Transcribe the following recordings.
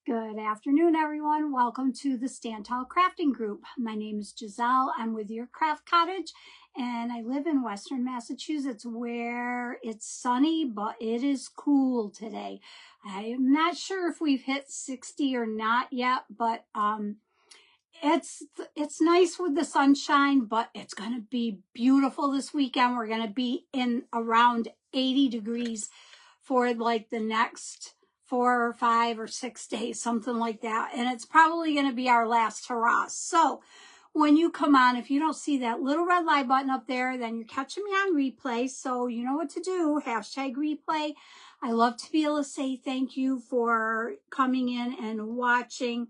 Good afternoon, everyone. Welcome to the Stand Tall Crafting Group. My name is Giselle. I'm with Your Craft Cottage, and I live in Western Massachusetts where it's sunny, but it is cool today. I'm not sure if we've hit 60 or not yet, but it's nice with the sunshine, but it's going to be beautiful this weekend. We're going to be in around 80 degrees for like the next 4 or 5 or 6 days, something like that. And it's probably going to be our last hurrah. So when you come on, if you don't see that little red light button up there, then you're catching me on replay. So you know what to do. Hashtag replay. I love to be able to say thank you for coming in and watching.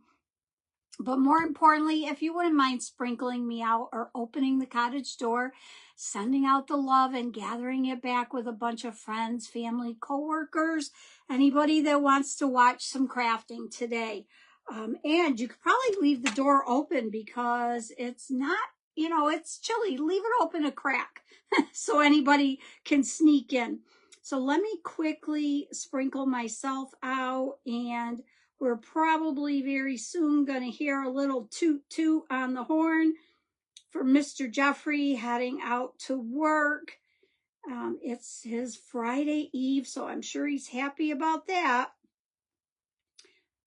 But more importantly, if you wouldn't mind sprinkling me out or opening the cottage door, sending out the love and gathering it back with a bunch of friends, family, coworkers, anybody that wants to watch some crafting today. And you could probably leave the door open because it's not, it's chilly. Leave it open a crack so anybody can sneak in. So let me quickly sprinkle myself out, and we're probably very soon going to hear a little toot toot on the horn for Mr. Jeffrey heading out to work. It's his Friday Eve, so I'm sure he's happy about that.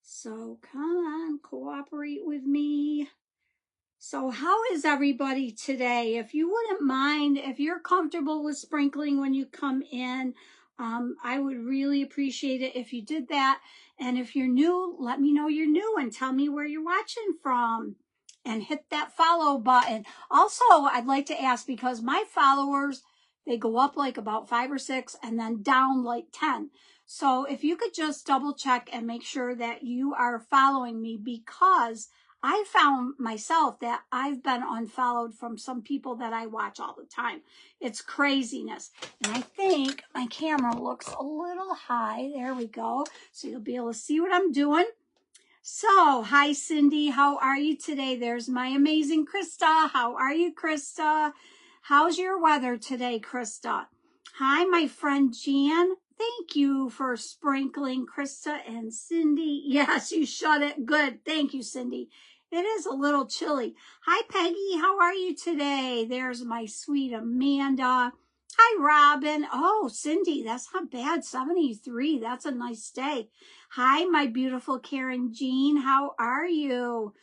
So come on, cooperate with me. So how is everybody today? If you wouldn't mind, if you're comfortable with sprinkling when you come in, I would really appreciate it if you did that. And if you're new, let me know you're new and tell me where you're watching from. And hit that follow button. Also, I'd like to ask, because my followers, they go up like about 5 or 6 and then down like 10. So if you could just double check and make sure that you are following me, because I found myself that I've been unfollowed from some people that I watch all the time. It's craziness. And I think my camera looks a little high. There we go. So you'll be able to see what I'm doing. So, hi Cindy, how are you today? There's my amazing Krista. How are you, Krista? How's your weather today, Krista? Hi, my friend Jan. Thank you for sprinkling, Krista and Cindy. Yes, you shut it. Good. Thank you, Cindy. It is a little chilly. Hi, Peggy. How are you today? There's my sweet Amanda. Hi, Robin. Oh, Cindy, that's not bad. 73. That's a nice day. Hi, my beautiful Karen Jean. How are you?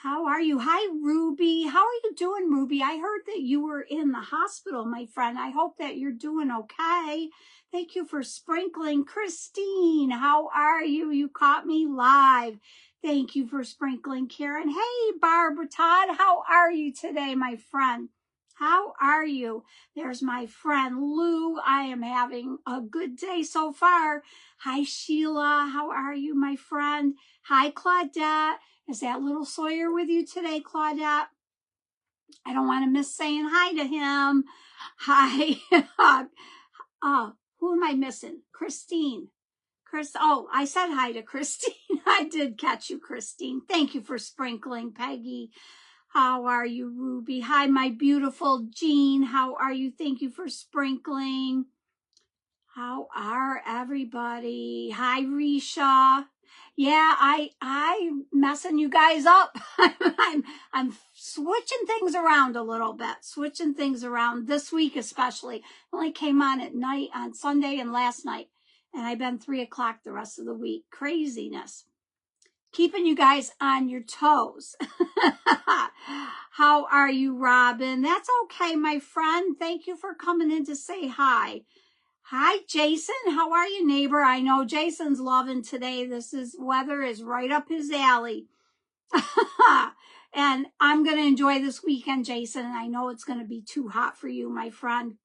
How are you? Hi, Ruby. How are you doing, Ruby? I heard that you were in the hospital, my friend. I hope that you're doing okay. Thank you for sprinkling. Christine, how are you? You caught me live. Thank you for sprinkling, Karen. Hey, Barbara Todd, how are you today, my friend? How are you? There's my friend Lou. I am having a good day so far. Hi, Sheila. How are you, my friend? Hi, Claudette. Is that little Sawyer with you today, Claudette? I don't want to miss saying hi to him. Hi. Who am I missing? Christine. Oh, I said hi to Christine. I did catch you, Christine. Thank you for sprinkling, Peggy. How are you, Ruby? Hi, my beautiful Jean. How are you? Thank you for sprinkling. How are everybody? Hi, Risha. Yeah, I'm messing you guys up. I'm switching things around a little bit, switching things around this week especially. I only came on at night on Sunday and last night, and I've been 3 o'clock the rest of the week. Craziness. Keeping you guys on your toes. How are you, Robin? That's okay, my friend. Thank you for coming in to say hi. Hi, Jason. How are you, neighbor? I know Jason's loving today. Weather is right up his alley. And I'm going to enjoy this weekend, Jason. And I know it's going to be too hot for you, my friend.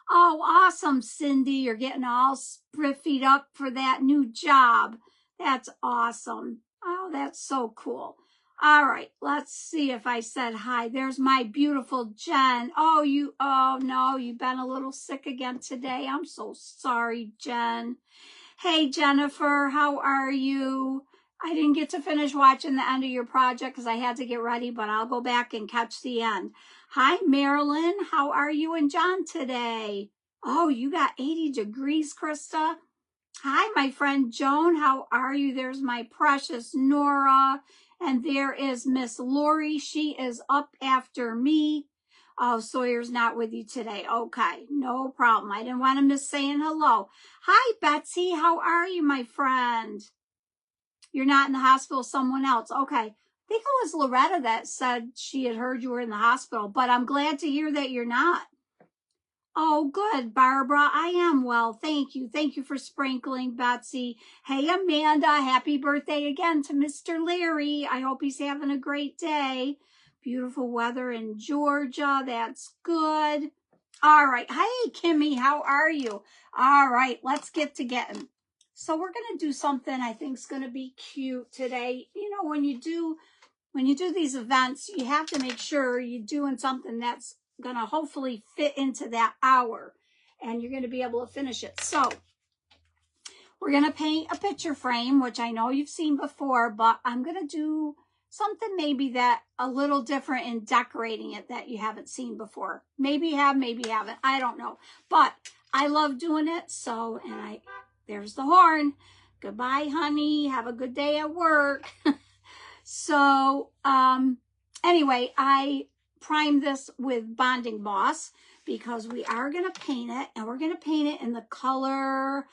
Oh, awesome, Cindy. You're getting all spriffied up for that new job. That's awesome. Oh, that's so cool. All right, let's see if I said hi. There's my beautiful Jen. Oh no, you've been a little sick again today. I'm so sorry, Jen. Hey, Jennifer, how are you? I didn't get to finish watching the end of your project because I had to get ready, but I'll go back and catch the end. Hi, Marilyn. How are you and John today? Oh, you got 80 degrees, Krista? Hi, my friend Joan. How are you? There's my precious Nora. And there is Miss Lori. She is up after me. Oh, Sawyer's not with you today. Okay, no problem. I didn't want to miss saying hello. Hi, Betsy. How are you, my friend? You're not in the hospital, someone else. Okay. I think it was Loretta that said she had heard you were in the hospital, but I'm glad to hear that you're not. Oh, good, Barbara. I am well. Thank you. Thank you for sprinkling, Betsy. Hey, Amanda. Happy birthday again to Mr. Larry. I hope he's having a great day. Beautiful weather in Georgia. That's good. All right. Hey, Kimmy. How are you? All right. Let's get to getting. So we're going to do something I think is going to be cute today. You know, when you do these events, you have to make sure you're doing something that's going to hopefully fit into that hour and you're going to be able to finish it. So we're going to paint a picture frame, which I know you've seen before, but I'm going to do something maybe that a little different in decorating it that you haven't seen before. Maybe you have, maybe you haven't. I don't know. But I love doing it. So, and there's the horn. Goodbye, honey. Have a good day at work. So, anyway, I primed this with Bonding Boss because we are going to paint it, and we're going to paint it in the color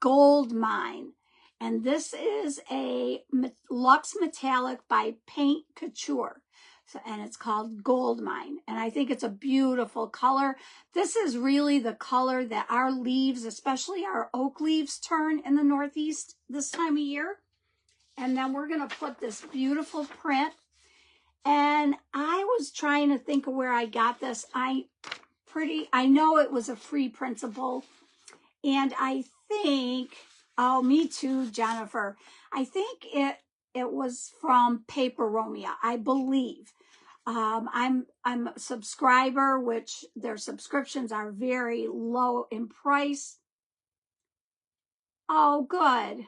Gold Mine. And this is a Luxe Metallic by Paint Couture. So, and it's called Gold Mine. And I think it's a beautiful color. This is really the color that our leaves, especially our oak leaves, turn in the Northeast this time of year. And then we're going to put this beautiful print. And I was trying to think of where I got this. I know it was a free printable. And I think, oh, me too, Jennifer. I think it was from Paper Romeo, I believe. I'm a subscriber, which their subscriptions are very low in price. Oh, good.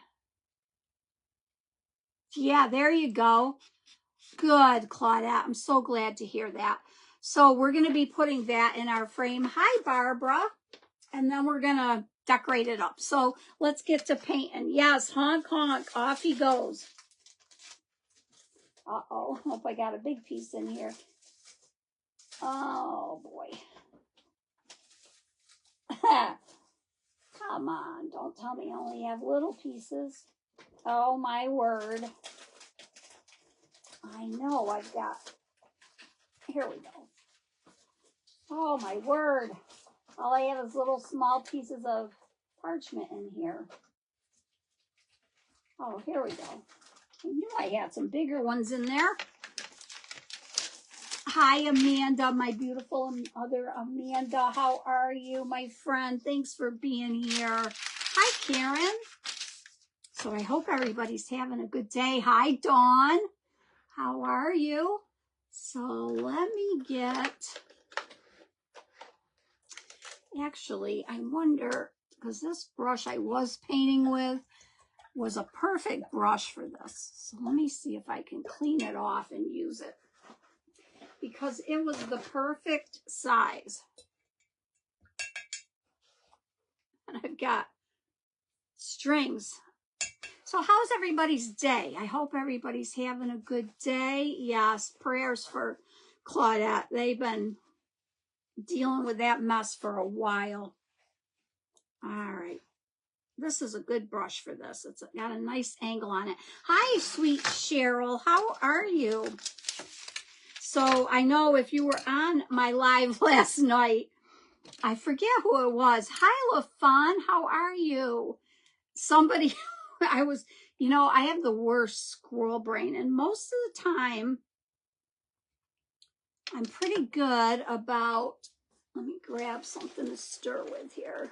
Yeah, there you go. Good, Claudette. I'm so glad to hear that. So we're going to be putting that in our frame. Hi, Barbara. And then we're going to decorate it up. So let's get to painting. Yes, honk, honk. Off he goes. Uh-oh. Hope I got a big piece in here. Oh, boy. Come on. Don't tell me I only have little pieces. Oh, my word. I know I've got. Here we go. Oh, my word. All I have is little small pieces of parchment in here. Oh, here we go. I knew I had some bigger ones in there. Hi, Amanda, my beautiful other Amanda. How are you, my friend? Thanks for being here. Hi, Karen. So I hope everybody's having a good day. Hi, Dawn. How are you? So let me get... Actually, I wonder, because this brush I was painting with was a perfect brush for this. So let me see if I can clean it off and use it, because it was the perfect size. And I've got strings. So how's everybody's day? I hope everybody's having a good day. Yes, prayers for Claudette. They've been dealing with that mess for a while. All right. This is a good brush for this. It's got a nice angle on it. Hi, sweet Cheryl. How are you? So I know if you were on my live last night, I forget who it was. Hi, LaFawn. How are you? Somebody, I have the worst squirrel brain. And most of the time, I'm pretty good about, let me grab something to stir with here.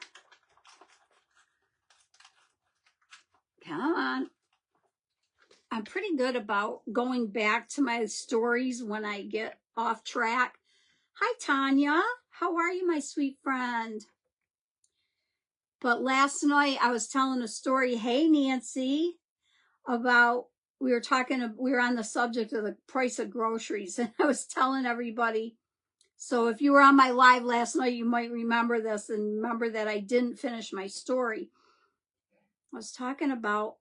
Come on. I'm pretty good about going back to my stories when I get off track. Hi, Tanya. How are you, my sweet friend? But last night I was telling a story, hey, Nancy, about, we were on the subject of the price of groceries. And I was telling everybody, so if you were on my live last night, you might remember this and remember that I didn't finish my story. I was talking about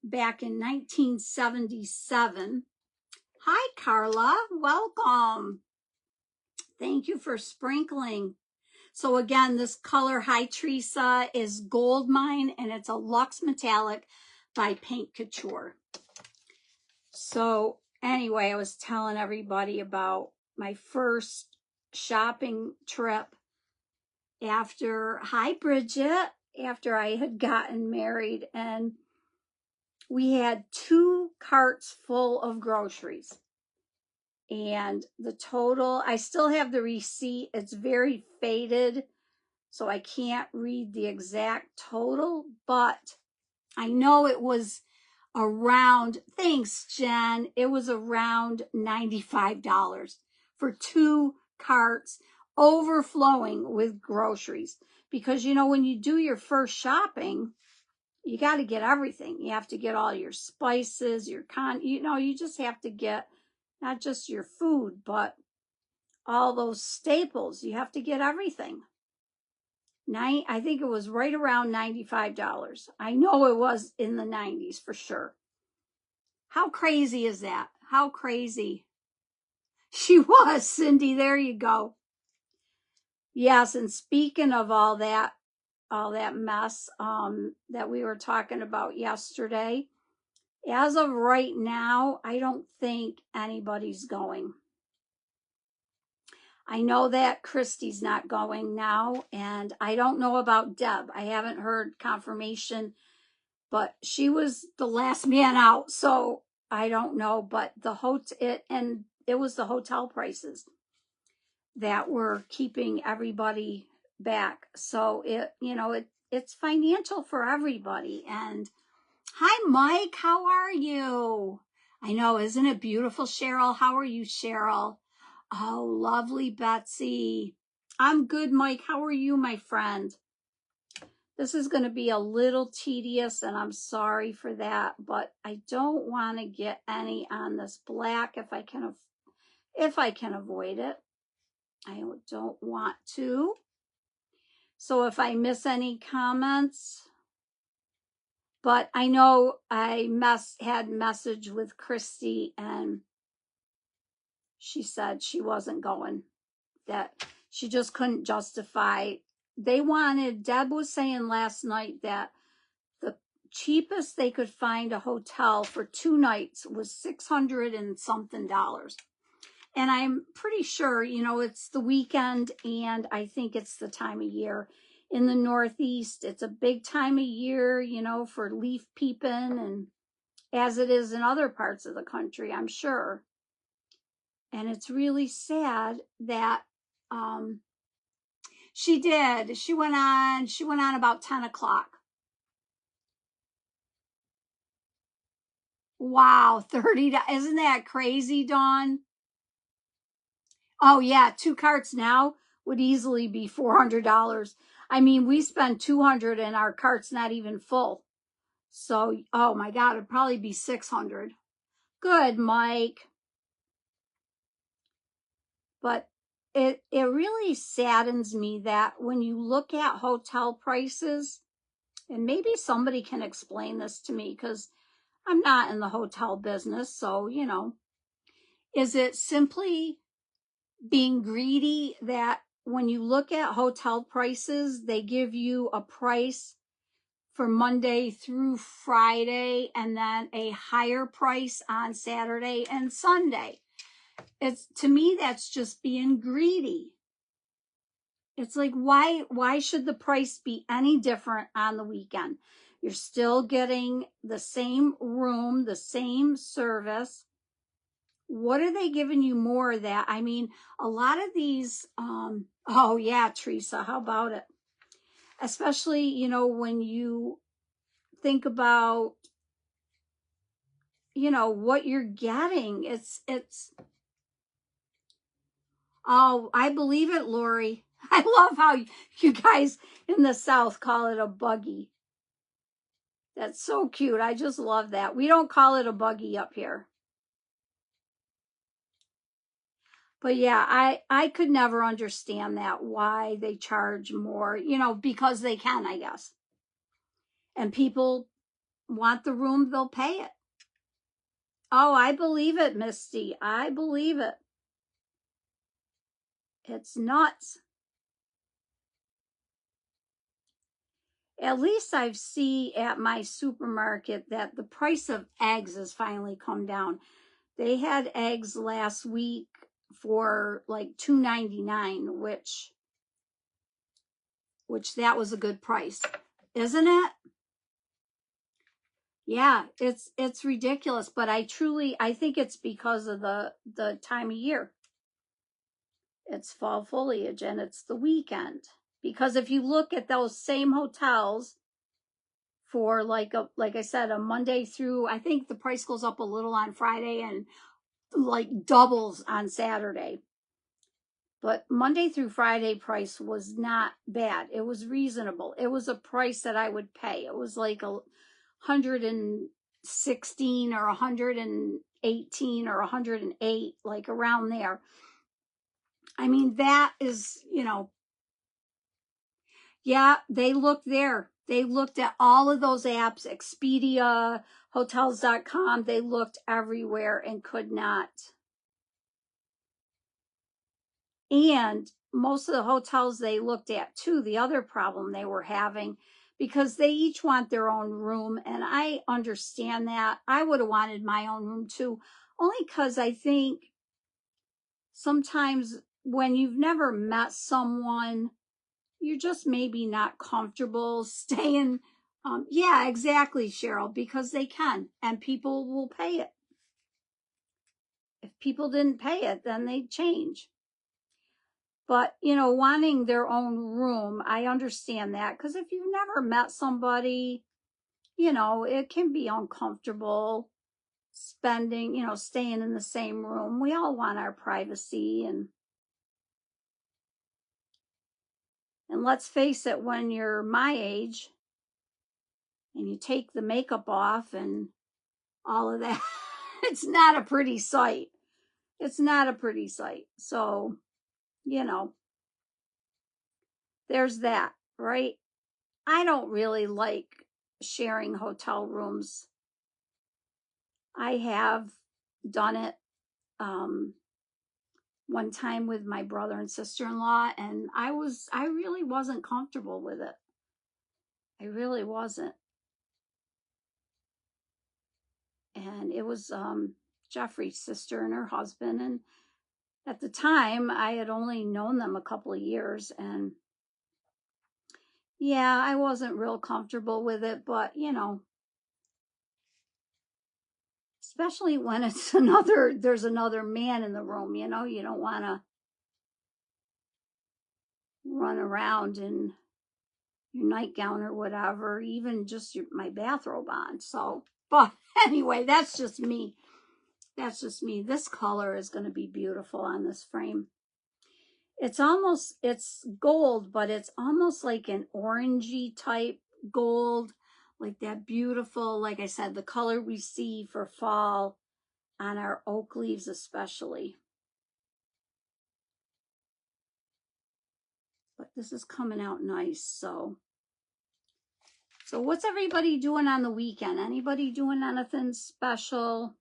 back in 1977. Hi, Carla. Welcome. Thank you for sprinkling. So again, this color, hi Teresa, is Gold Mine, and it's a Luxe Metallic by Paint Couture. So anyway, I was telling everybody about my first shopping trip after, hi Bridget, after I had gotten married, and we had 2 carts full of groceries. And the total, I still have the receipt. It's very faded, so I can't read the exact total, but I know it was around, thanks, Jen, it was around $95 for 2 carts overflowing with groceries. Because, you know, when you do your first shopping, you got to get everything. You have to get all your spices, you just have to get not just your food, but all those staples. You have to get everything. I think it was right around $95. I know it was in the 90s for sure. How crazy is that? How crazy? She was, Cindy. There you go. Yes, and speaking of all that mess that we were talking about yesterday, as of right now, I don't think anybody's going. I know that Christy's not going now, and I don't know about Deb. I haven't heard confirmation, but she was the last man out, so I don't know. But it was the hotel prices that were keeping everybody back. So it's financial for everybody. And hi, Mike. How are you? I know, isn't it beautiful, Cheryl? How are you, Cheryl? Oh, lovely, Betsy. I'm good, Mike. How are you, my friend? This is going to be a little tedious, and I'm sorry for that, but I don't want to get any on this black if I can avoid it. I don't want to. So if I miss any comments, but I know I had message with Christy, and she said she wasn't going, that she just couldn't justify. Deb was saying last night that the cheapest they could find a hotel for 2 nights was $600 and something. And I'm pretty sure, it's the weekend, and I think it's the time of year. In the Northeast, it's a big time of year, for leaf peeping, and as it is in other parts of the country, I'm sure. And it's really sad that she did. She went on about 10 o'clock. Wow, $30. Isn't that crazy, Dawn? Oh yeah, 2 carts now would easily be $400. I mean, we spend $200 and our cart's not even full. So, oh my God, it'd probably be $600. Good, Mike. But it really saddens me that when you look at hotel prices, and maybe somebody can explain this to me because I'm not in the hotel business. So, is it simply being greedy that when you look at hotel prices, they give you a price for Monday through Friday and then a higher price on Saturday and Sunday? To me, that's just being greedy. It's like, why should the price be any different on the weekend? You're still getting the same room, the same service. What are they giving you more of that? I mean, a lot of these, oh yeah, Teresa, how about it? Especially, when you think about, what you're getting. Oh, I believe it, Lori. I love how you guys in the South call it a buggy. That's so cute. I just love that. We don't call it a buggy up here. But yeah, I could never understand that, why they charge more, because they can, I guess. And people want the room, they'll pay it. Oh, I believe it, Misty. I believe it. It's nuts. At least I've seen at my supermarket that the price of eggs has finally come down. They had eggs last week for like $2.99, which that was a good price, isn't it? Yeah, it's ridiculous, but I think it's because of the time of year. It's fall foliage and it's the weekend. Because if you look at those same hotels for like I said, a Monday through, I think the price goes up a little on Friday and like doubles on Saturday. But Monday through Friday price was not bad. It was reasonable. It was a price that I would pay. It was like 116 or 118 or 108, like around there. I mean, that is, yeah, they looked there. They looked at all of those apps, Expedia, hotels.com. They looked everywhere and could not. And most of the hotels they looked at too, the other problem they were having, because they each want their own room. And I understand that. I would have wanted my own room too, only because I think sometimes when you've never met someone, you're just maybe not comfortable staying. Yeah, exactly, Cheryl, because they can and people will pay it. If people didn't pay it, then they'd change. But, wanting their own room, I understand that. Because if you've never met somebody, it can be uncomfortable staying in the same room. We all want our privacy. And let's face it, when you're my age and you take the makeup off and all of that, it's not a pretty sight. It's not a pretty sight. So, there's that, right? I don't really like sharing hotel rooms. I have done it one time with my brother and sister-in-law, and I really wasn't comfortable with it. I really wasn't. And it was Jeffrey's sister and her husband, and at the time I had only known them a couple of years, and yeah, I wasn't real comfortable with it, but especially when it's there's another man in the room, you don't want to run around in your nightgown or whatever, even just my bathrobe on. So, but anyway, that's just me. That's just me. This color is going to be beautiful on this frame. It's gold, but it's almost like an orangey type gold, like that beautiful, like I said, the color we see for fall on our oak leaves especially. But this is coming out nice. So what's everybody doing on the weekend? Anybody doing anything special?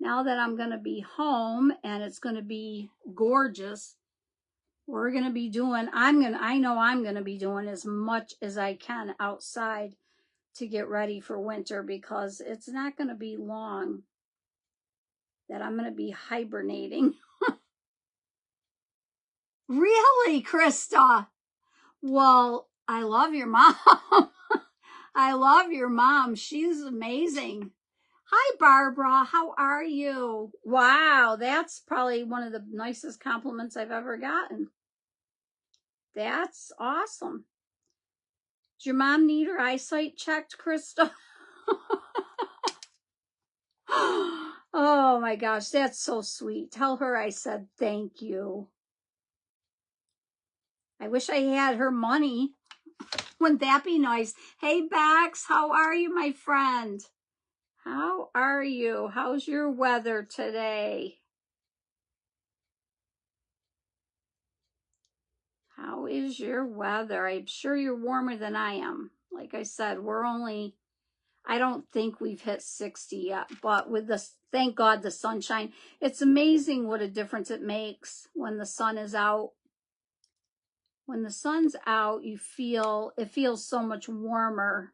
Now that I'm going to be home and it's going to be gorgeous, we're going to be doing, I know I'm going to be doing as much as I can outside to get ready for winter, because it's not going to be long that I'm going to be hibernating. Really, Krista? Well, I love your mom. I love your mom. She's amazing. Hi, Barbara. How are you? Wow, that's probably one of the nicest compliments I've ever gotten. That's awesome. Does your mom need her eyesight checked, Krista? Oh my gosh, that's so sweet. Tell her I said thank you. I wish I had her money. Wouldn't that be nice? Hey, Bax, how are you, my friend? How are you? How's your weather today? How is your weather? I'm sure you're warmer than I am. Like I said, we're only I don't think we've hit 60 yet, but with the, thank God, the sunshine, it's amazing what a difference it makes when the sun is out. When the sun's out, it feels so much warmer,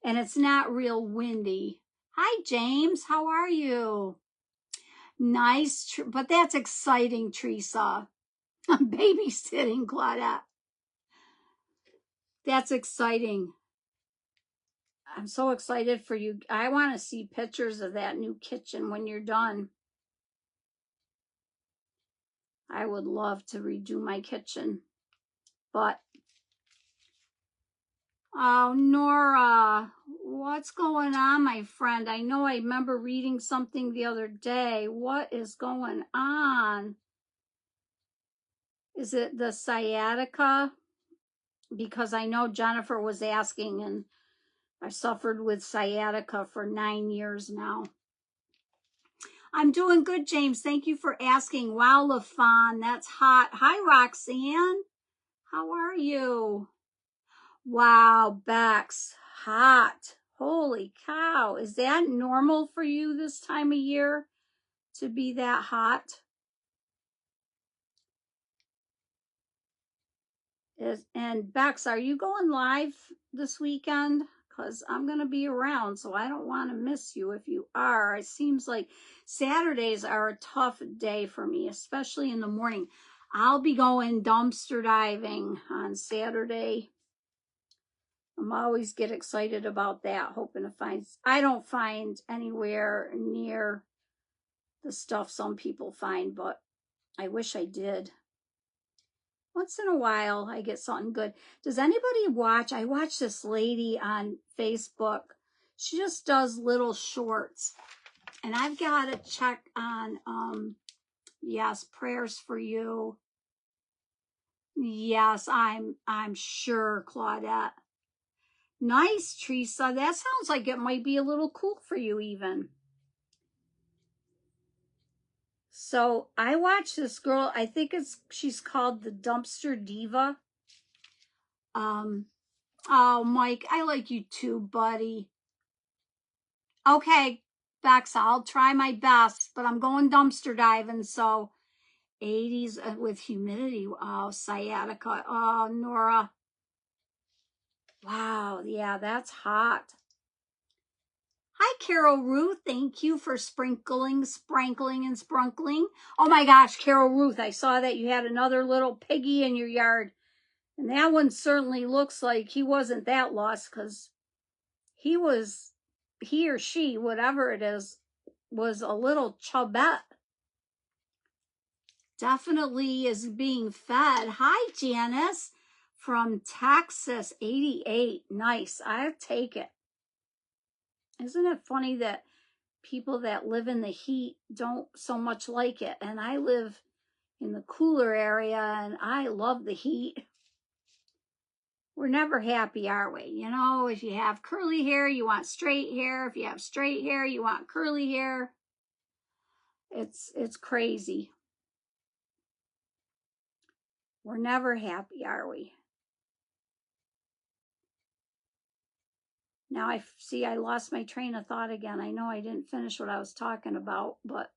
and it's not real windy. Hi, James. How are you? Nice, but that's exciting, Teresa. I'm babysitting, Claudette. That's exciting. I'm so excited for you. I want to see pictures of that new kitchen when you're done. I would love to redo my kitchen, but oh, Nora, what's going on, my friend? I know I remember reading something the other day. What is going on? Is it the sciatica? Because I know Jennifer was asking, and I suffered with sciatica for 9 years now. I'm doing good, James. Thank you for asking. Wow, LaFawn, that's hot. Hi, Roxanne. How are you? Wow, Bex, hot. Holy cow. Is that normal for you this time of year to be that hot? And Bex, are you going live this weekend? Because I'm going to be around, so I don't want to miss you if you are. It seems like Saturdays are a tough day for me, especially in the morning. I'll be going dumpster diving on Saturday. I'm always get excited about that, hoping to find, I don't find anywhere near the stuff some people find, but I wish I did. Once in a while, I get something good. Does anybody watch? I watch this lady on Facebook. She just does little shorts. And I've got to check on, yes, prayers for you. Yes, I'm sure, Claudette. Nice, Teresa. That sounds like it might be a little cool for you even. So I watched this girl, I think she's called the Dumpster Diva. Oh, Mike, I like you too, buddy. Okay, Bex, I'll try my best, but I'm going dumpster diving, so 80s with humidity. Oh, sciatica. Oh, Nora. Wow, yeah, that's hot. Hi, Carol Ruth. Thank you for sprinkling, sprankling, and sprunkling. Oh my gosh, Carol Ruth, I saw that you had another little piggy in your yard. And that one certainly looks like he wasn't that lost, because he or she, whatever it is, was a little chubette. Definitely is being fed. Hi, Janice from Texas, 88. Nice. I'll take it. Isn't it funny that people that live in the heat don't so much like it? And I live in the cooler area and I love the heat. We're never happy, are we? You know, if you have curly hair, you want straight hair. If you have straight hair, you want curly hair. It's crazy. We're never happy, are we? Now I see I lost my train of thought again. I know I didn't finish what I was talking about, but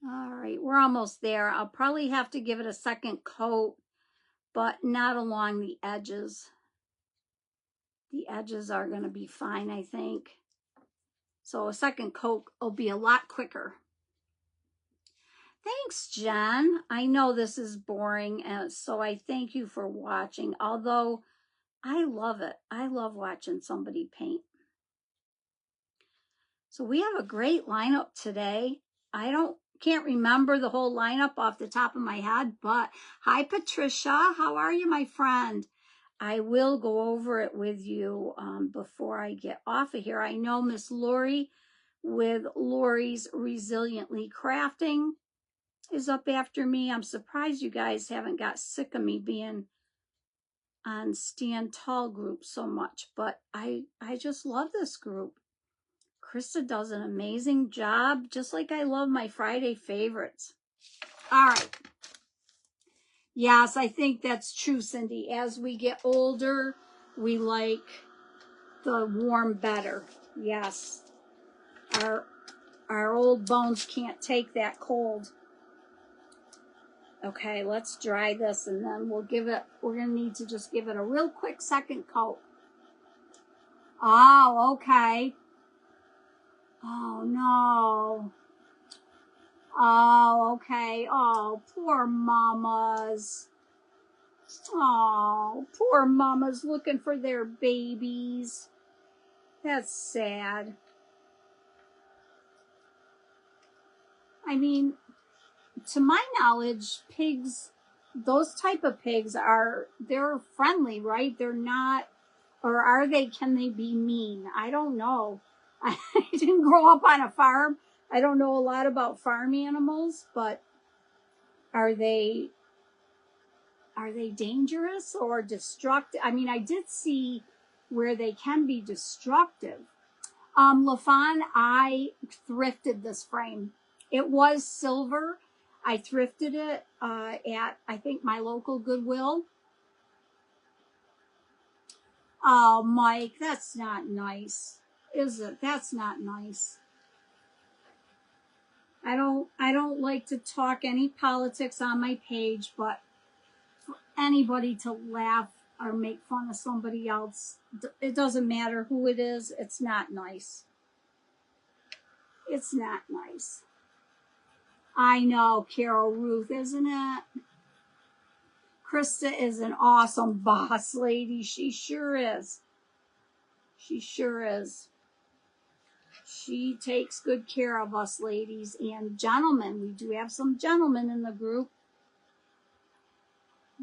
all right, we're almost there. I'll probably have to give it a second coat, but not along the edges. The edges are going to be fine, I think. So a second coat will be a lot quicker. Thanks, Jen. I know this is boring, so I thank you for watching, although I love it. I love watching somebody paint. So we have a great lineup today. Can't remember the whole lineup off the top of my head, but hi, Patricia. How are you, my friend? I will go over it with you before I get off of here. I know Miss Lori with Lori's Resiliently Crafting is up after me. I'm surprised you guys haven't got sick of me being on Stand Tall group so much, but I just love this group. Krista does an amazing job, just like I love my Friday favorites. All right. Yes, I think that's true, Cindy. As we get older, we like the warm better. Yes. Our our old bones can't take that cold. Okay, let's dry this and then we're gonna need to just give it a real quick second coat. Oh, okay. Oh no. Oh, okay. Oh, poor mamas. Oh, poor mamas looking for their babies. That's sad. I mean, to my knowledge, pigs, those type of pigs they're friendly, right? They're not, or are they, can they be mean? I don't know. I didn't grow up on a farm. I don't know a lot about farm animals, but are they dangerous or destructive? I mean, I did see where they can be destructive. LaFawn, I thrifted this frame. It was silver. I thrifted it at, I think, my local Goodwill. Oh, Mike, that's not nice, is it? That's not nice. I don't like to talk any politics on my page, but for anybody to laugh or make fun of somebody else, it doesn't matter who it is, it's not nice. It's not nice. I know, Carol Ruth, isn't it? Krista is an awesome boss lady. She sure is. She sure is. She takes good care of us ladies and gentlemen. We do have some gentlemen in the group.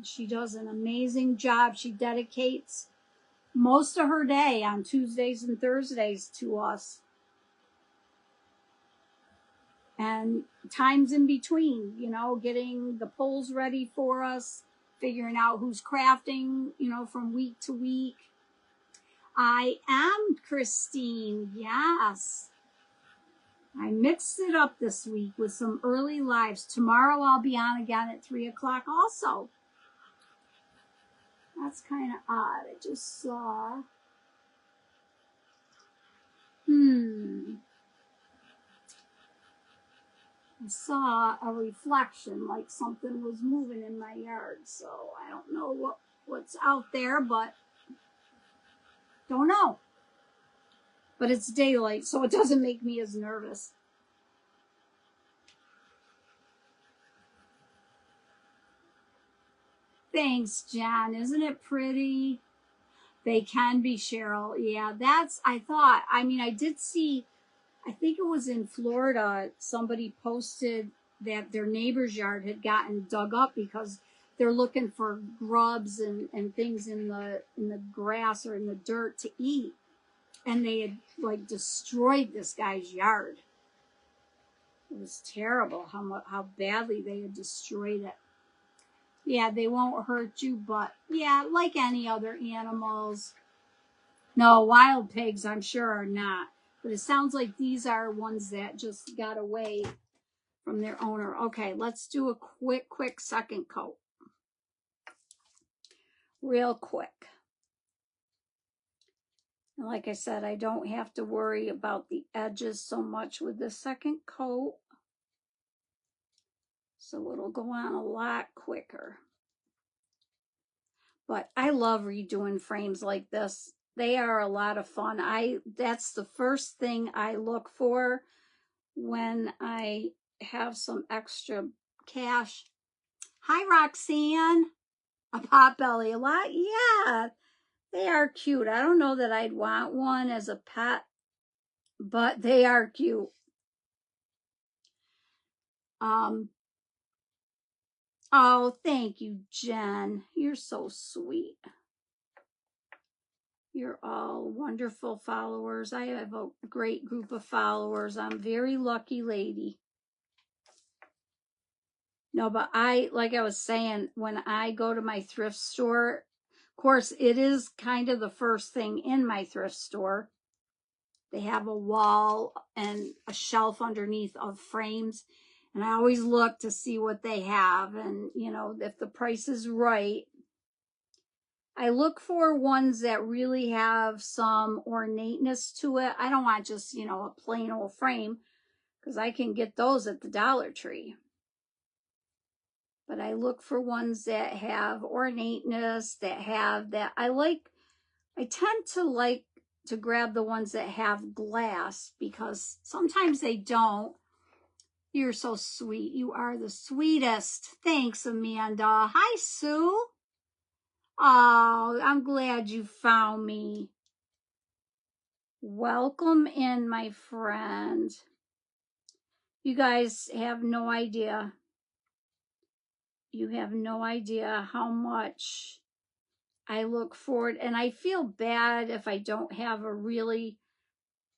She does an amazing job. She dedicates most of her day on Tuesdays and Thursdays to us. And times in between, you know, getting the polls ready for us, figuring out who's crafting, you know, from week to week. I am Christine, yes. I mixed it up this week with some early lives. Tomorrow I'll be on again at 3 o'clock also. That's kind of odd. I just saw. I saw a reflection like something was moving in my yard. So I don't know what's out there, but don't know. But it's daylight, so it doesn't make me as nervous. Thanks, Jan. Isn't it pretty? They can be, Cheryl. Yeah, I did see, I think it was in Florida, somebody posted that their neighbor's yard had gotten dug up because they're looking for grubs and things in the grass or in the dirt to eat. And they had like destroyed this guy's yard. It was terrible how badly they had destroyed it. Yeah, they won't hurt you, but yeah, like any other animals. No, wild pigs, I'm sure, are not. But it sounds like these are ones that just got away from their owner. Okay, let's do a quick second coat. Real quick. And like I said, I don't have to worry about the edges so much with the second coat. So it'll go on a lot quicker. But I love redoing frames like this. They are a lot of fun. That's the first thing I look for when I have some extra cash. Hi, Roxanne. A potbelly, a lot? Yeah, they are cute. I don't know that I'd want one as a pet, but they are cute. Oh, thank you, Jen. You're so sweet. You're all wonderful followers. I have a great group of followers. I'm a very lucky lady. No, but like I was saying, when I go to my thrift store, of course, it is kind of the first thing in my thrift store. They have a wall and a shelf underneath of frames. And I always look to see what they have. And, you know, if the price is right, I look for ones that really have some ornateness to it. I don't want just, you know, a plain old frame, because I can get those at the Dollar Tree. But I look for ones that have ornateness, that have that. I tend to like to grab the ones that have glass, because sometimes they don't. You're so sweet. You are the sweetest. Thanks, Amanda. Hi, Sue. Oh, I'm glad you found me. Welcome in, my friend. You guys have no idea. You have no idea how much I look forward. And I feel bad if I don't have a really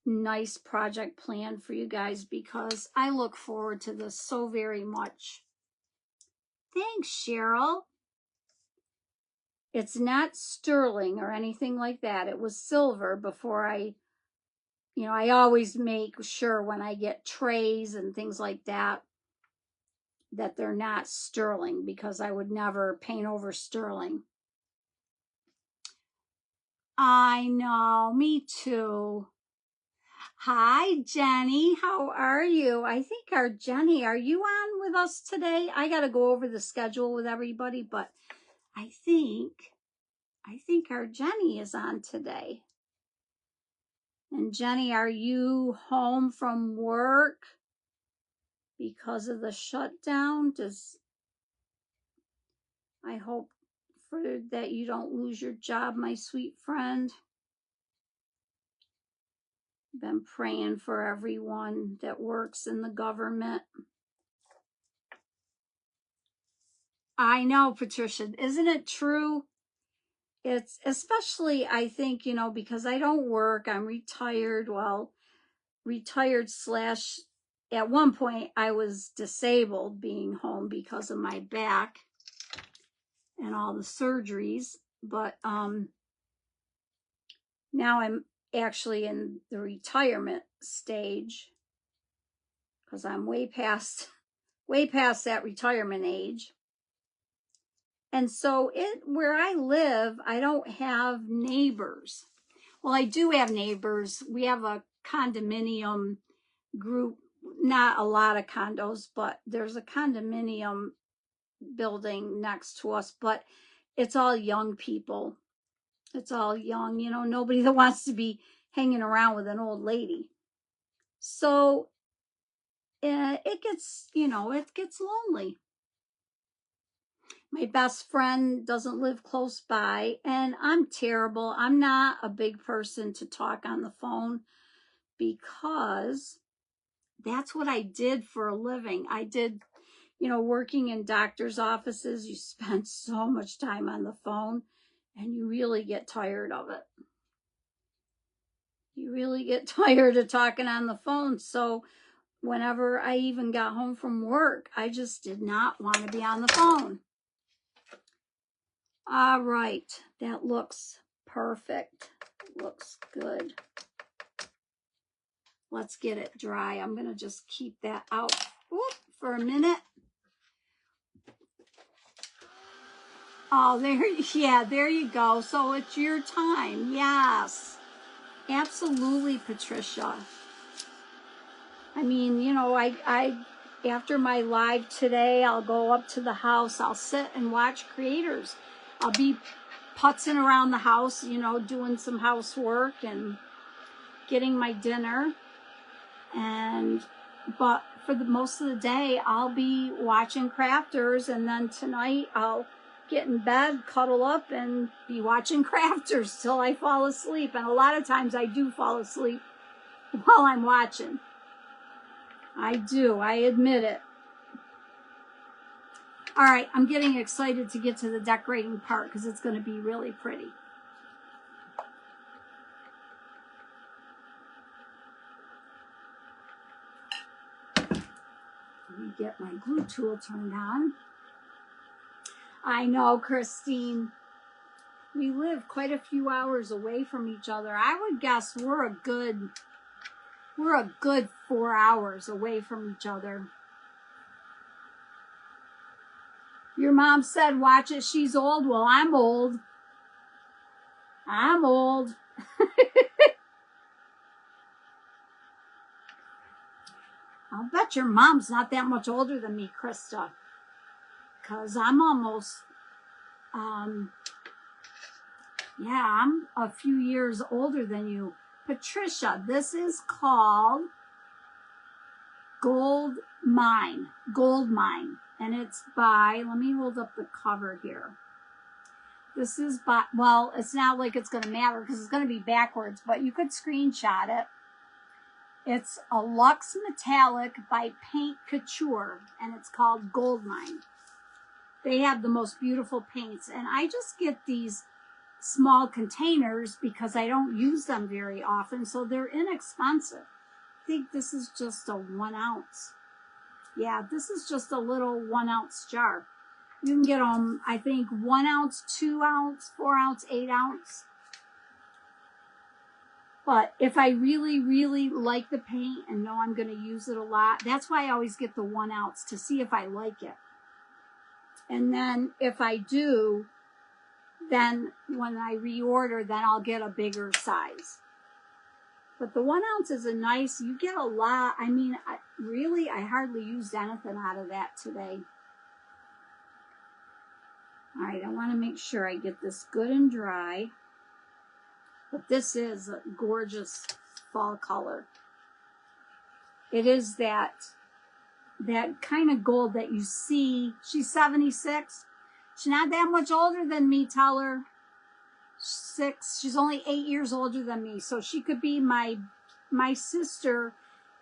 nice project plan for you guys, because I look forward to this so very much. Thanks, Cheryl. It's not sterling or anything like that. It was silver before I always make sure when I get trays and things like that, that they're not sterling, because I would never paint over sterling. I know, me too. Hi, Jenny. How are you? I think our Jenny, are you on with us today? I got to go over the schedule with everybody, but I think our Jenny is on today. And Jenny, are you home from work because of the shutdown? I hope that you don't lose your job, my sweet friend. Been praying for everyone that works in the government. I know, Patricia. Isn't it true? It's especially, I think, you know, because I don't work, I'm retired. Well, retired / at one point I was disabled, being home because of my back and all the surgeries. But now I'm actually in the retirement stage, because I'm way past that retirement age. And so where I live, I don't have neighbors. Well, I do have neighbors. We have a condominium group, not a lot of condos, but there's a condominium building next to us, but it's all young people. It's all young, you know, nobody that wants to be hanging around with an old lady. So it gets, you know, it gets lonely. My best friend doesn't live close by, and I'm terrible. I'm not a big person to talk on the phone, because that's what I did for a living. I did, you know, working in doctor's offices, you spend so much time on the phone, and you really get tired of it. You really get tired of talking on the phone. So whenever I even got home from work, I just did not want to be on the phone. All right, that looks perfect. Looks good. Let's get it dry. I'm going to just keep that out for a minute. Oh, there you go. So it's your time. Yes, absolutely, Patricia. I mean, you know, I after my live today, I'll go up to the house. I'll sit and watch creators. I'll be putzing around the house, you know, doing some housework and getting my dinner. But for the most of the day, I'll be watching crafters, and then tonight I'll get in bed, cuddle up, and be watching crafters till I fall asleep. And a lot of times I do fall asleep while I'm watching. I do, I admit it. All right, I'm getting excited to get to the decorating part, because it's going to be really pretty. Let me get my glue tool turned on. I know, Christine. We live quite a few hours away from each other. I would guess we're a good 4 hours away from each other. Your mom said, watch it, she's old. Well, I'm old. I'm old. I'll bet your mom's not that much older than me, Krista. Because I'm almost, yeah, I'm a few years older than you. Patricia, this is called Gold Mine. And it's by, let me hold up the cover here. This is by, well, it's not like it's going to matter because it's going to be backwards, but you could screenshot it. It's a Luxe Metallic by Paint Couture, and it's called Gold Mine. They have the most beautiful paints, and I just get these small containers because I don't use them very often, so they're inexpensive. I think this is just a 1 ounce. Yeah, this is just a little 1 ounce jar. You can get them, I think, 1 ounce, 2 ounce, 4 ounce, 8 ounce. But if I really, really like the paint and know I'm going to use it a lot, that's why I always get the 1 ounce to see if I like it. And then if I do, then when I reorder, then I'll get a bigger size. But the 1 ounce is a nice, you get a lot. I mean, I hardly used anything out of that today. All right, I want to make sure I get this good and dry. But this is a gorgeous fall color. It is that kind of gold that you see. She's 76. She's not that much older than me, tell her. 6. She's only 8 years older than me. So she could be my sister.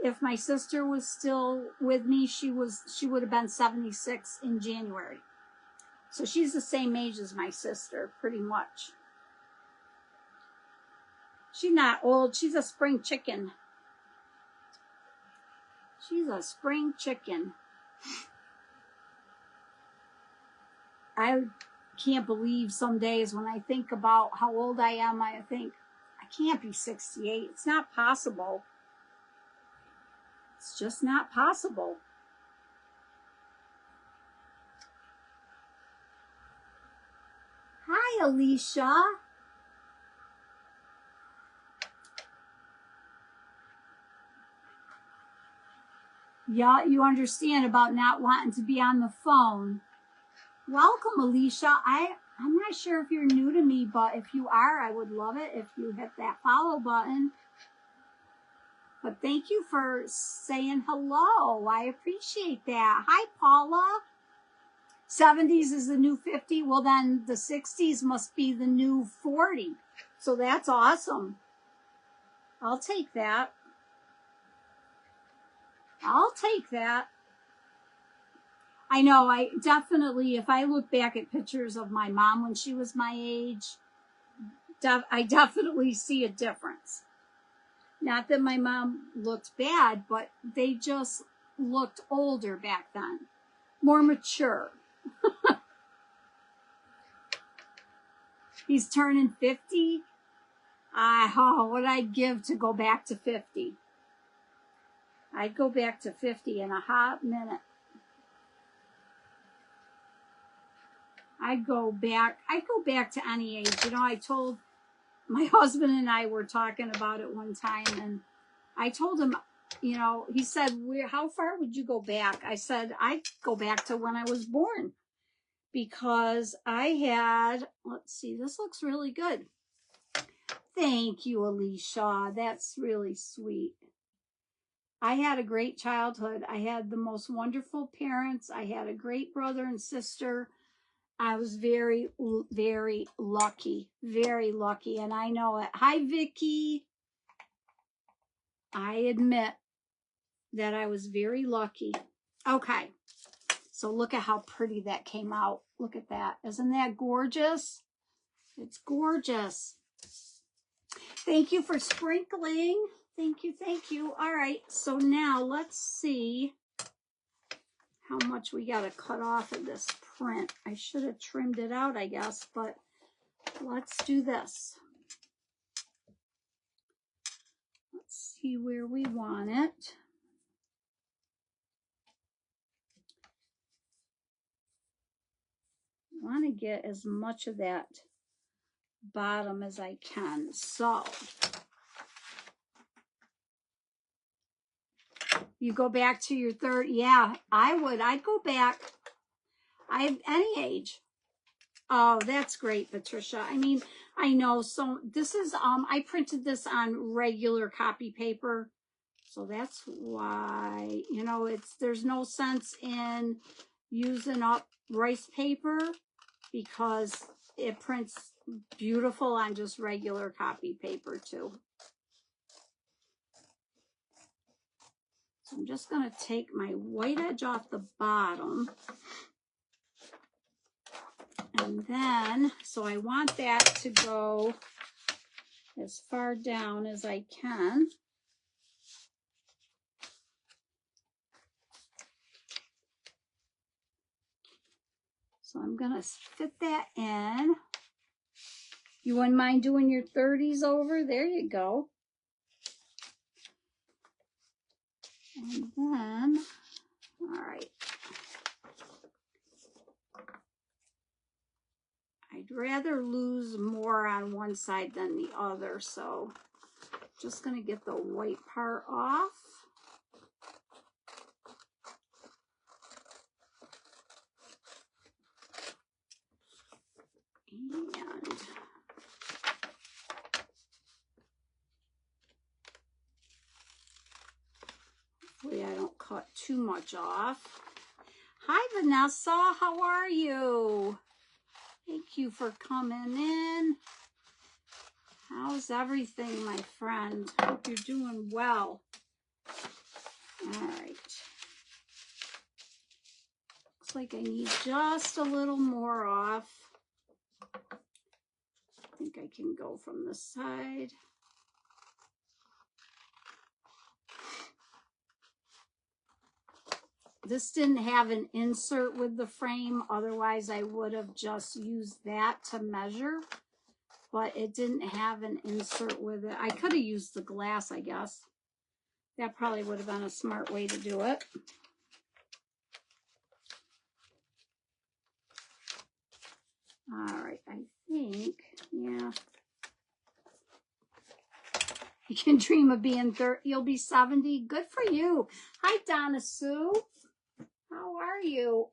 If my sister was still with me, she would have been 76 in January. So she's the same age as my sister, pretty much. She's not old. She's a spring chicken. She's a spring chicken. I can't believe some days when I think about how old I am, I think, I can't be 68. It's not possible. It's just not possible. Hi, Alicia. Yeah, you understand about not wanting to be on the phone. Welcome, Alicia. I'm not sure if you're new to me, but if you are, I would love it if you hit that follow button. But thank you for saying hello. I appreciate that. Hi, Paula. 70s is the new 50. Well, then the 60s must be the new 40. So that's awesome. I'll take that. I'll take that. I know, I definitely, if I look back at pictures of my mom when she was my age, I definitely see a difference. Not that my mom looked bad, but they just looked older back then. More mature. He's turning 50. Oh, what I'd give to go back to 50. I'd go back to 50 in a hot minute. I'd go back to any age. You know, I told my husband and I were talking about it one time, and I told him, you know, he said, how far would you go back? I said, I'd go back to when I was born, because I had, let's see, this looks really good. Thank you, Alicia. That's really sweet. I had a great childhood. I had the most wonderful parents. I had a great brother and sister. I was very, very lucky, and I know it. Hi, Vicky. I admit that I was very lucky. Okay, so look at how pretty that came out. Look at that. Isn't that gorgeous? It's gorgeous. Thank you for sprinkling. Thank you, thank you. All right, so now let's see how much we got to cut off of this print. I should have trimmed it out, I guess, but let's do this. Let's see where we want it. I want to get as much of that bottom as I can. So you go back to your third. Yeah, I would. I'd go back. Any age. Oh, that's great, Patricia. I mean, I know. So this is, I printed this on regular copy paper. So that's why, you know, there's no sense in using up rice paper because it prints beautiful on just regular copy paper too. So I'm just going to take my white edge off the bottom. And then, so I want that to go as far down as I can. So I'm going to fit that in. You wouldn't mind doing your 30s over? There you go. And then, all right. I'd rather lose more on one side than the other, so just going to get the white part off. And hopefully I don't cut too much off. Hi, Vanessa. How are you? Thank you for coming in. How's everything, my friend? Hope you're doing well. All right. Looks like I need just a little more off. I think I can go from the side. This didn't have an insert with the frame, otherwise I would have just used that to measure, but it didn't have an insert with it. I could have used the glass, I guess. That probably would have been a smart way to do it. All right, I think, yeah. You can dream of being 30, you'll be 70. Good for you. Hi, Donna Sue. How are you?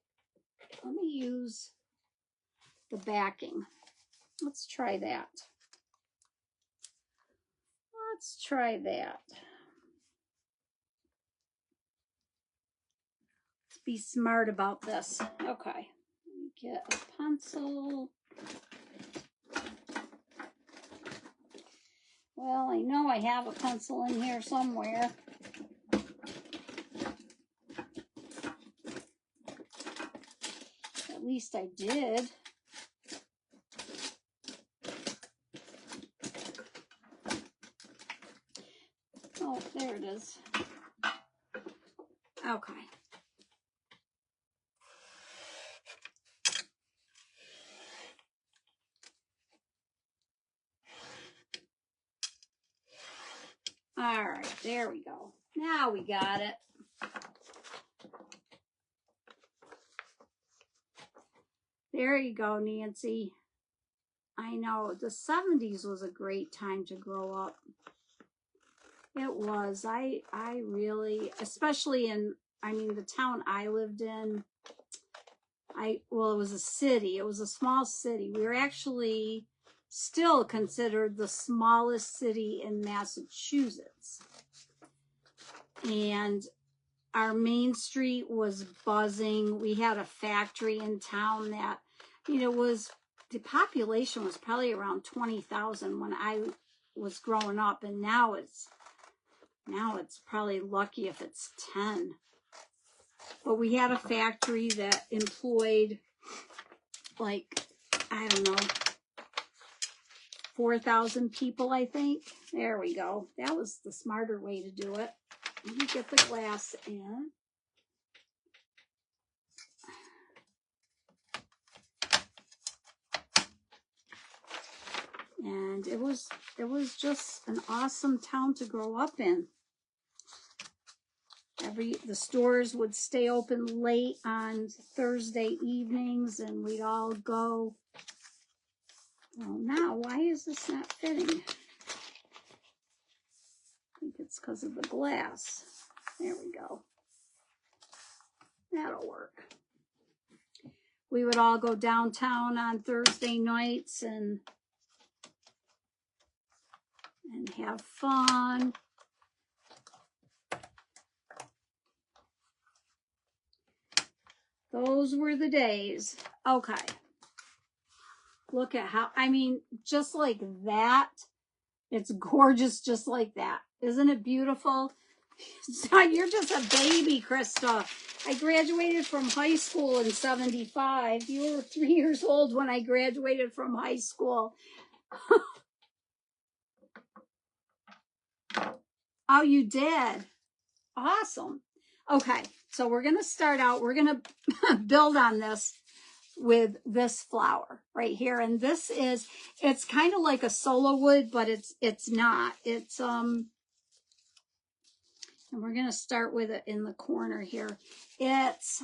Let me use the backing. Let's try that. Let's try that. Let's be smart about this. Okay. Let me get a pencil. Well, I know I have a pencil in here somewhere. At least I did. Oh, there it is. Okay. All right, there we go. Now we got it. There you go, Nancy. I know, the 70s was a great time to grow up. It was. I really, especially in, I mean, the town I lived in, well, it was a city. It was a small city. We were actually still considered the smallest city in Massachusetts. And our main street was buzzing. We had a factory in town that, you know, the population was probably around 20,000 when I was growing up, and now it's probably lucky if it's 10. But we had a factory that employed, like, I don't know, 4,000 people, I think. There we go. That was the smarter way to do it. Let me get the glass in. And it was just an awesome town to grow up in. The stores would stay open late on Thursday evenings, and we'd all go. Well, now, why is this not fitting? I think it's because of the glass. There we go. That'll work. We would all go downtown on Thursday nights and have fun. Those were the days. Okay. Look at how, I mean, just like that. It's gorgeous just like that. Isn't it beautiful? You're just a baby, Krista. I graduated from high school in 75. You were 3 years old when I graduated from high school. Oh, you did? Awesome. Okay, so we're going to start out. We're going to build on this with this flower right here. And this is, it's kind of like a solo wood, but it's not. It's, and we're going to start with it in the corner here. It's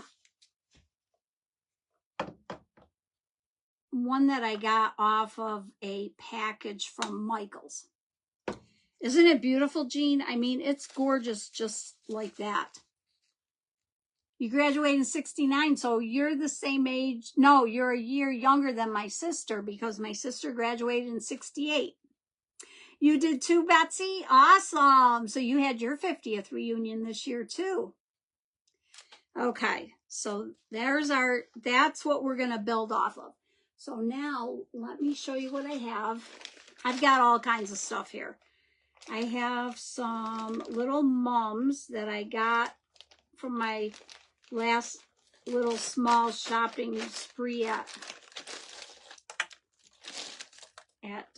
one that I got off of a package from Michael's. Isn't it beautiful, Jean? I mean, it's gorgeous just like that. You graduated in 69, so you're the same age. No, you're a year younger than my sister because my sister graduated in 68. You did too, Betsy? Awesome. So you had your 50th reunion this year too. Okay, so that's what we're going to build off of. So now let me show you what I have. I've got all kinds of stuff here. I have some little mums that I got from my last little small shopping spree at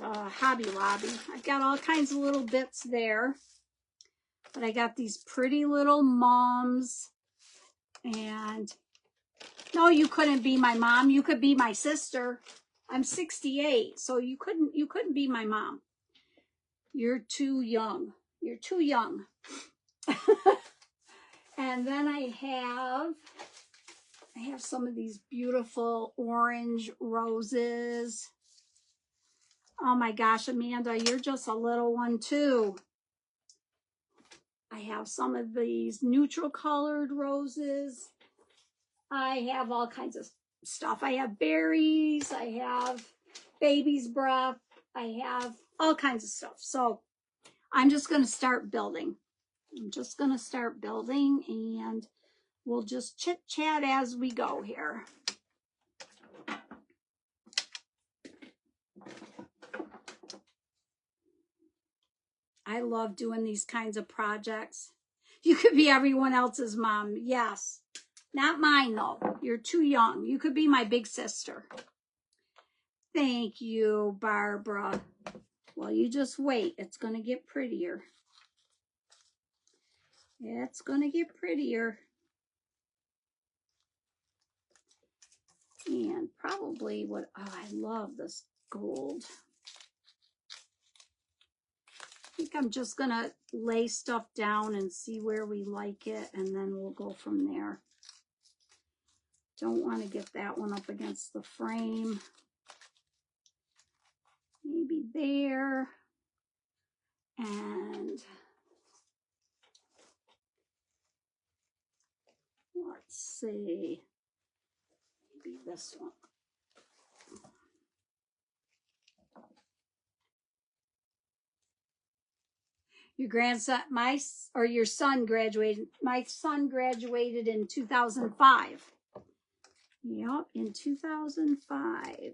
Hobby Lobby. I've got all kinds of little bits there. But I got these pretty little mums. And no, you couldn't be my mom. You could be my sister. I'm 68, so you couldn't be my mom. You're too young. You're too young. And then I have some of these beautiful orange roses. Oh my gosh, Amanda, you're just a little one too. I have some of these neutral colored roses. I have all kinds of stuff. I have berries. I have baby's breath. I have all kinds of stuff. So I'm just going to start building. I'm just going to start building and we'll just chit chat as we go here. I love doing these kinds of projects. You could be everyone else's mom. Yes. Not mine, though. You're too young. You could be my big sister. Thank you, Barbara. Well, you just wait. It's going to get prettier. It's going to get prettier. And probably what... Oh, I love this gold. I think I'm just going to lay stuff down and see where we like it, and then we'll go from there. Don't want to get that one up against the frame. Maybe there. And let's see. Maybe this one. Your grandson, your son graduated. My son graduated in 2005. Yep, in 2005.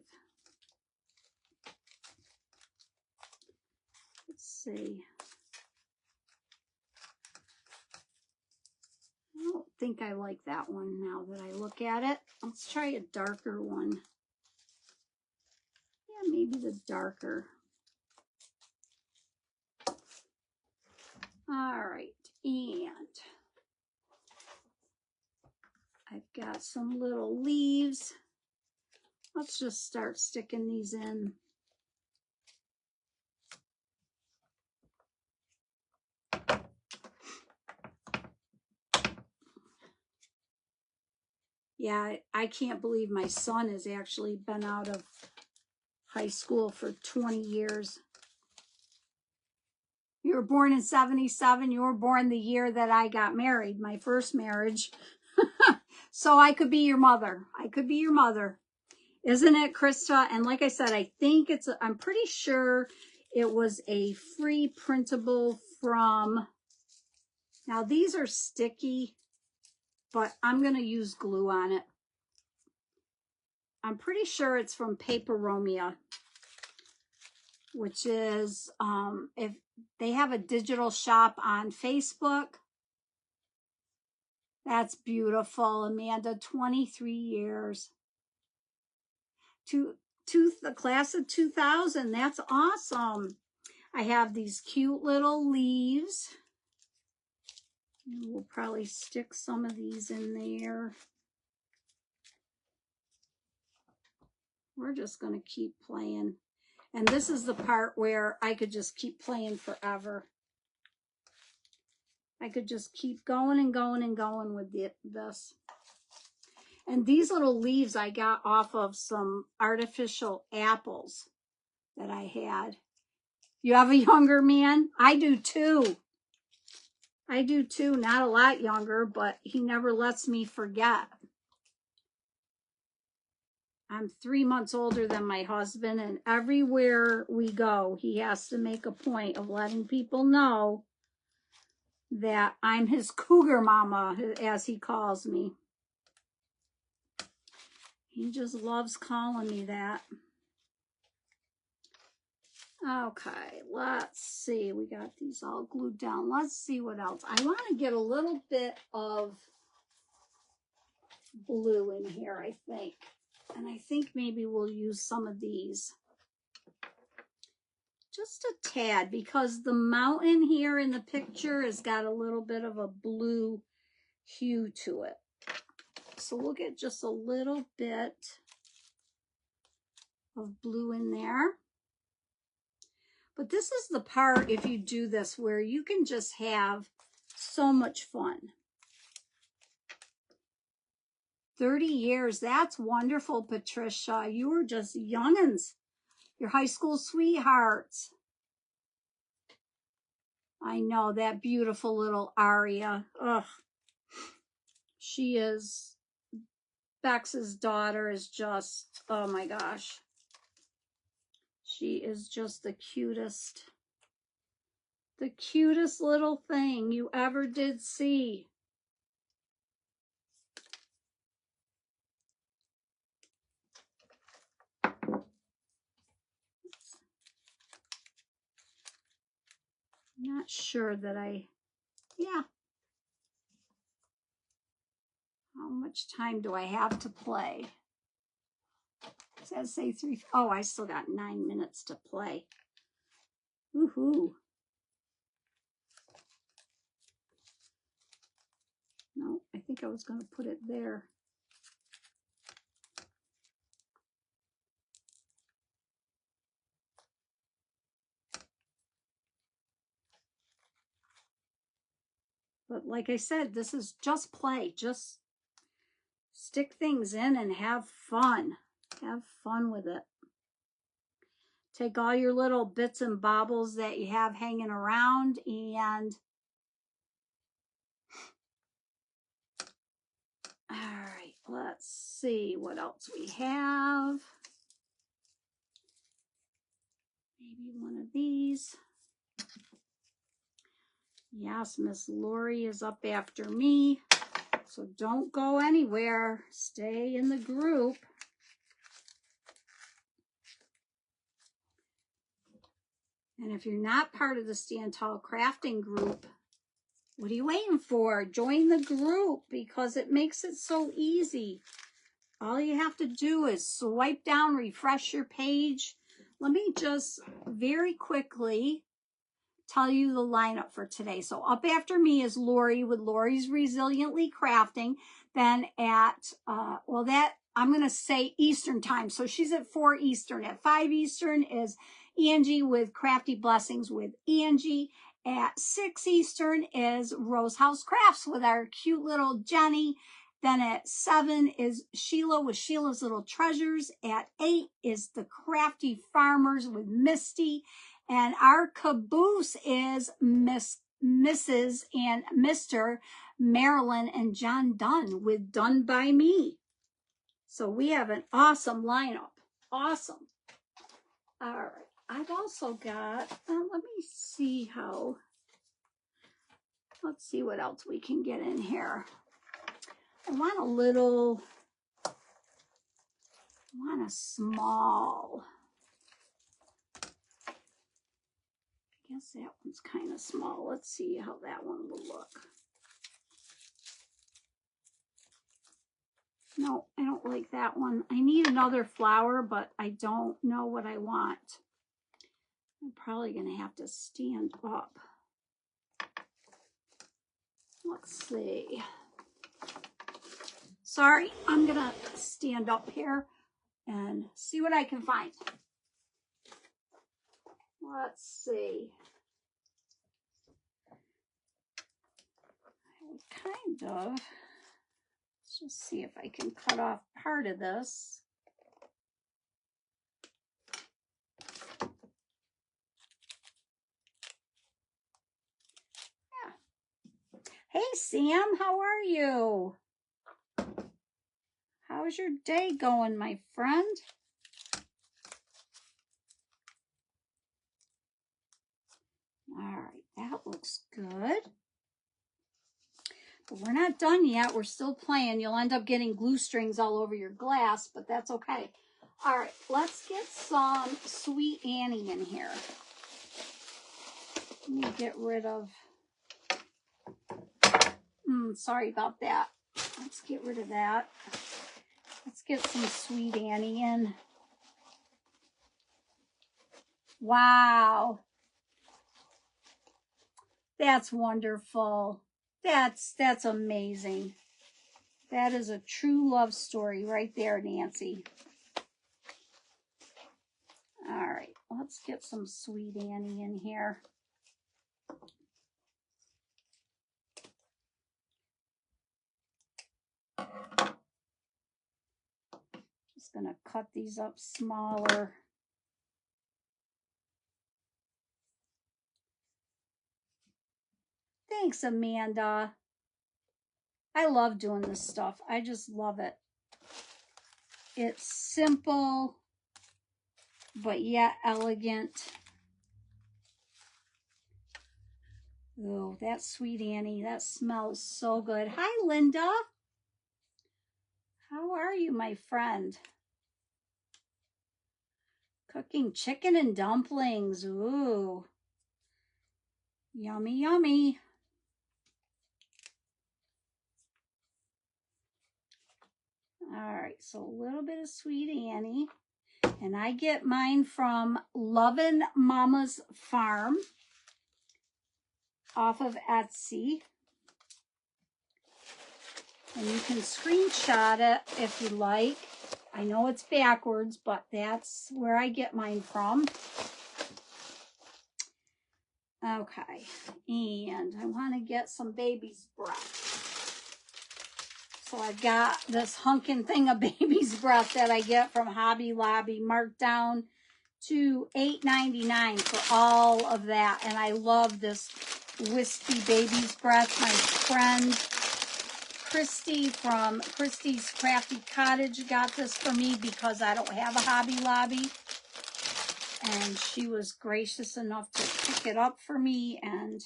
Let's see. I don't think I like that one now that I look at it. Let's try a darker one. Yeah, maybe the darker. All right, and I've got some little leaves. Let's just start sticking these in. Yeah, I can't believe my son has actually been out of high school for 20 years. You were born in 77. You were born the year that I got married, my first marriage. So I could be your mother. I could be your mother. Isn't it, Krista? And like I said, I think I'm pretty sure it was a free printable from, now these are sticky, but I'm going to use glue on it. I'm pretty sure it's from Paperomia, which is, if they have a digital shop on Facebook. That's beautiful, Amanda. 23 years. The class of 2000. That's awesome. I have these cute little leaves. We'll probably stick some of these in there. We're just going to keep playing. And this is the part where I could just keep playing forever. I could just keep going and going and going with this. And these little leaves I got off of some artificial apples that I had. You have a younger man? I do too. I do too. Not a lot younger, but he never lets me forget. I'm 3 months older than my husband, and everywhere we go, he has to make a point of letting people know that I'm his cougar mama, as he calls me. He just loves calling me that. Okay, let's see. We got these all glued down. Let's see what else. I want to get a little bit of blue in here, I think. And I think maybe we'll use some of these. Just a tad, because the mountain here in the picture has got a little bit of a blue hue to it. So we'll get just a little bit of blue in there. But this is the part, if you do this, where you can just have so much fun. 30 years, that's wonderful, Patricia. You were just youngins. Your high school sweethearts. I know, that beautiful little Aria. Ugh. She is, Bex's daughter is just, oh my gosh. She is just the cutest little thing you ever did see. Not sure that yeah. How much time do I have to play? Does that say 3? Oh, I still got 9 minutes to play. Woohoo. No, I think I was going to put it there. But like I said, this is just play. Just stick things in and have fun. Have fun with it. Take all your little bits and baubles that you have hanging around and all right, let's see what else we have. Maybe one of these. Yes, Miss Lori is up after me. So don't go anywhere. Stay in the group. And if you're not part of the Stand Tall Crafting group, what are you waiting for? Join the group because it makes it so easy. All you have to do is swipe down, refresh your page. Let me just very quickly tell you the lineup for today. So up after me is Lori with Lori's Resiliently Crafting. Then at, I'm going to say Eastern time. So she's at 4 Eastern. At 5 Eastern is Angie with Crafty Blessings with Angie. At 6 Eastern is Rose House Crafts with our cute little Jenny. Then at 7 is Sheila with Sheila's Little Treasures. At 8 is The Crafty Farmers with Misty. And our caboose is Mrs. and Mr. Marilyn and John Dunn with Done by Me. So we have an awesome lineup. Awesome. All right. I've also got, let me see how, let's see what else we can get in here. I want a small. I guess that one's kind of small. Let's see how that one will look. No, I don't like that one. I need another flower, but I don't know what I want. I'm probably going to have to stand up. Let's see. Sorry, I'm going to stand up here and see what I can find. Let's see. I would kind of, let's just see if I can cut off part of this. Yeah. Hey, Sam, how are you? How's your day going, my friend? All right, that looks good. But we're not done yet. We're still playing. You'll end up getting glue strings all over your glass, but that's okay. All right, let's get some Sweet Annie in here. Let me get rid of... sorry about that. Let's get rid of that. Let's get some Sweet Annie in. Wow. That's wonderful. That's amazing. That is a true love story right there, Nancy. All right, let's get some Sweet Annie in here. Just gonna cut these up smaller. Thanks, Amanda. I love doing this stuff. I just love it. It's simple, but yet elegant. Oh, that Sweet Annie, that smells so good. Hi, Linda. How are you, my friend? Cooking chicken and dumplings. Ooh. Yummy, yummy. All right, so a little bit of Sweet Annie. And I get mine from Lovin' Mama's Farm off of Etsy. And you can screenshot it if you like. I know it's backwards, but that's where I get mine from. Okay, and I want to get some baby's breath. So I've got this hunkin' thing of baby's breath that I get from Hobby Lobby marked down to $8.99 for all of that. And I love this wispy baby's breath. My friend Christy from Christy's Crafty Cottage got this for me because I don't have a Hobby Lobby. And she was gracious enough to pick it up for me and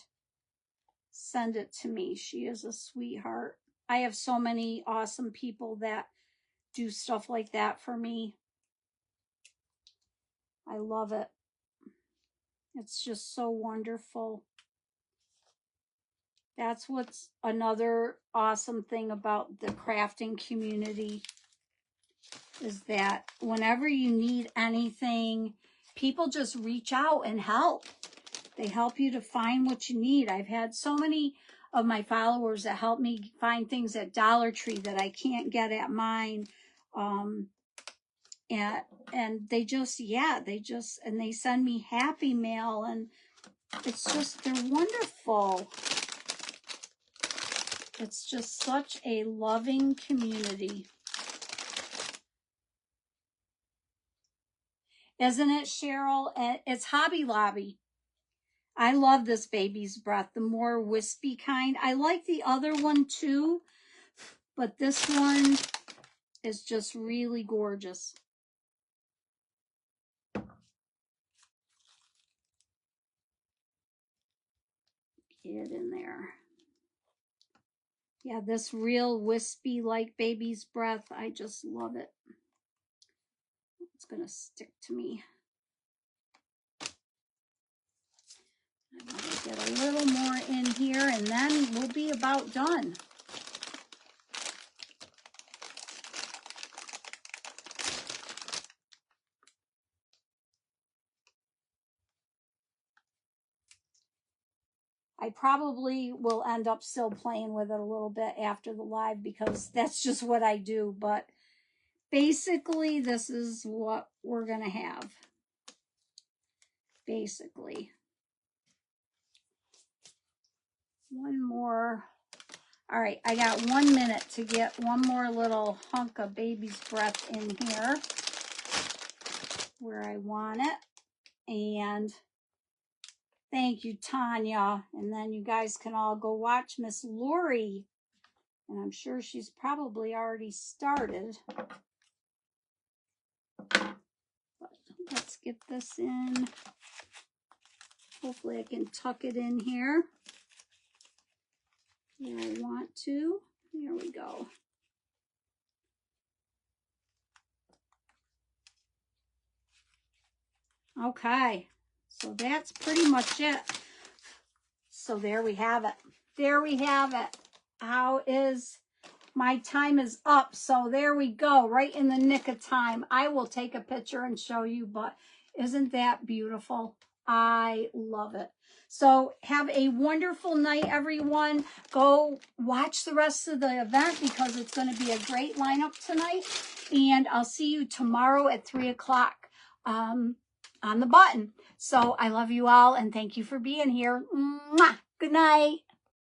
send it to me. She is a sweetheart. I have so many awesome people that do stuff like that for me. I love it. It's just so wonderful. That's what's another awesome thing about the crafting community is that whenever you need anything, people just reach out and help. They help you to find what you need. I've had so many of my followers that help me find things at Dollar Tree that I can't get at mine. And they just, and they send me Happy Mail, and it's just, they're wonderful. It's just such a loving community. Isn't it, Cheryl? It's Hobby Lobby. I love this Baby's Breath, the more wispy kind. I like the other one too, but this one is just really gorgeous. Get in there. Yeah, this real wispy like Baby's Breath. I just love it. It's going to stick to me. I'm going to get a little more in here, and then we'll be about done. I probably will end up still playing with it a little bit after the live because that's just what I do. But basically, this is what we're going to have. Basically. One more. All right, I got 1 minute to get one more little hunk of Baby's Breath in here where I want it. And thank you, Tanya. And then you guys can all go watch Miss Lori. And I'm sure she's probably already started. But let's get this in. Hopefully I can tuck it in here where I want to. There we go. Okay, so that's pretty much it. So there we have it. There we have it. How is my time is up? So there we go, right in the nick of time. I will take a picture and show you, but isn't that beautiful? I love it. So have a wonderful night, everyone. Go watch the rest of the event because it's going to be a great lineup tonight. And I'll see you tomorrow at 3 o'clock on the button. So I love you all and thank you for being here. Mwah! Good night.